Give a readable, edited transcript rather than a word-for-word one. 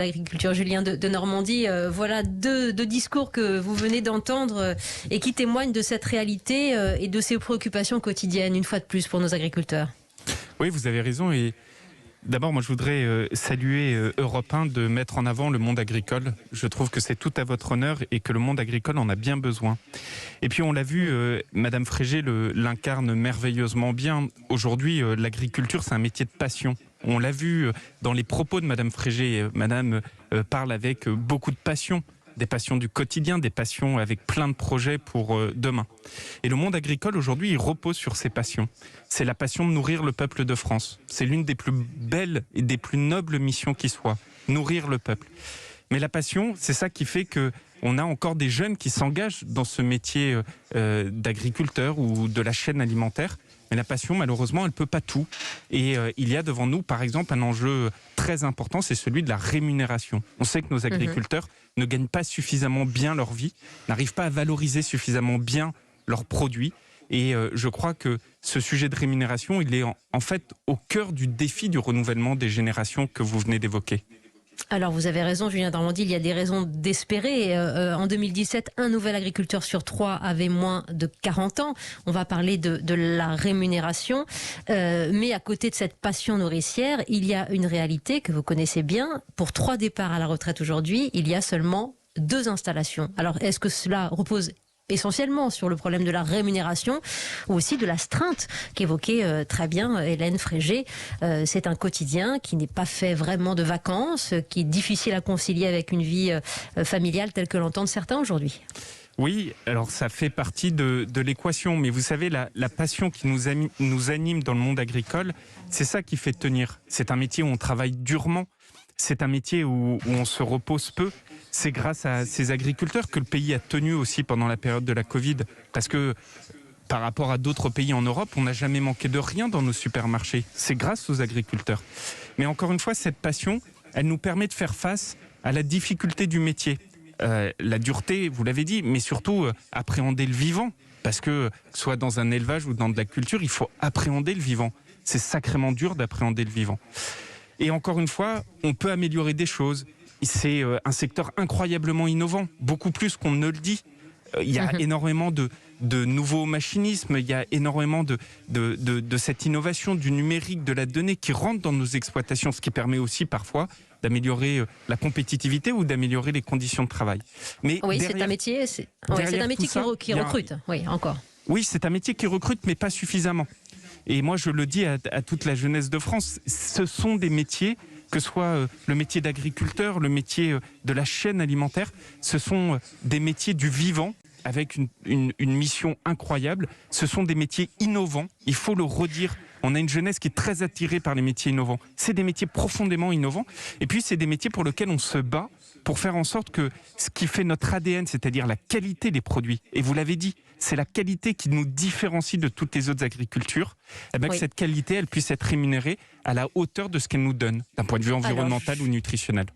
L'agriculture, Julien de Normandie, voilà deux discours que vous venez d'entendre et qui témoignent de cette réalité et de ces préoccupations quotidiennes, une fois de plus, pour nos agriculteurs. Oui, vous avez raison. Et d'abord, moi, je voudrais saluer Europe 1 de mettre en avant le monde agricole. Je trouve que c'est tout à votre honneur et que le monde agricole en a bien besoin. Et puis, on l'a vu, Madame Frégé l'incarne merveilleusement bien. Aujourd'hui, l'agriculture, c'est un métier de passion. On l'a vu dans les propos de Madame Frégé. Madame parle avec beaucoup de passion. Des passions du quotidien, des passions avec plein de projets pour demain. Et le monde agricole, aujourd'hui, il repose sur ces passions. C'est la passion de nourrir le peuple de France. C'est l'une des plus belles et des plus nobles missions qui soit, nourrir le peuple. Mais la passion, c'est ça qui fait qu'on a encore des jeunes qui s'engagent dans ce métier d'agriculteur ou de la chaîne alimentaire. Mais la passion, malheureusement, elle ne peut pas tout. Et il y a devant nous, par exemple, un enjeu très important, c'est celui de la rémunération. On sait que nos agriculteurs ne gagnent pas suffisamment bien leur vie, n'arrivent pas à valoriser suffisamment bien leurs produits. Et je crois que ce sujet de rémunération, il est en fait au cœur du défi du renouvellement des générations que vous venez d'évoquer. Alors vous avez raison, Julien Normandie, il y a des raisons d'espérer. En 2017, un nouvel agriculteur sur 3 avait moins de 40 ans. On va parler de la rémunération. Mais à côté de cette passion nourricière, il y a une réalité que vous connaissez bien. Pour 3 départs à la retraite aujourd'hui, il y a seulement 2 installations. Alors est-ce que cela repose essentiellement sur le problème de la rémunération ou aussi de l'astreinte qu'évoquait très bien Hélène Frégé. C'est un quotidien qui n'est pas fait vraiment de vacances, qui est difficile à concilier avec une vie familiale telle que l'entendent certains aujourd'hui. Oui, alors ça fait partie de l'équation, mais vous savez, la passion qui nous anime dans le monde agricole, c'est ça qui fait tenir. C'est un métier où on travaille durement, c'est un métier où on se repose peu. C'est grâce à ces agriculteurs que le pays a tenu aussi pendant la période de la Covid. Parce que par rapport à d'autres pays en Europe, on n'a jamais manqué de rien dans nos supermarchés. C'est grâce aux agriculteurs. Mais encore une fois, cette passion, elle nous permet de faire face à la difficulté du métier. La dureté, vous l'avez dit, mais surtout appréhender le vivant. Parce que soit dans un élevage ou dans de la culture, il faut appréhender le vivant. C'est sacrément dur d'appréhender le vivant. Et encore une fois, on peut améliorer des choses. C'est un secteur incroyablement innovant, beaucoup plus qu'on ne le dit. Il y a énormément de nouveaux machinismes, il y a énormément de cette innovation du numérique, de la donnée qui rentre dans nos exploitations, ce qui permet aussi parfois d'améliorer la compétitivité ou d'améliorer les conditions de travail. Mais oui, c'est un métier, qui recrute. Oui, encore. Oui, c'est un métier qui recrute, mais pas suffisamment. Et moi, je le dis à toute la jeunesse de France, ce sont des métiers, que ce soit le métier d'agriculteur, le métier de la chaîne alimentaire, ce sont des métiers du vivant avec une mission incroyable. Ce sont des métiers innovants, il faut le redire. On a une jeunesse qui est très attirée par les métiers innovants. C'est des métiers profondément innovants. Et puis, c'est des métiers pour lesquels on se bat pour faire en sorte que ce qui fait notre ADN, c'est-à-dire la qualité des produits, et vous l'avez dit, c'est la qualité qui nous différencie de toutes les autres agricultures, et bien que cette qualité, elle puisse être rémunérée à la hauteur de ce qu'elle nous donne, d'un point de vue environnemental ou nutritionnel.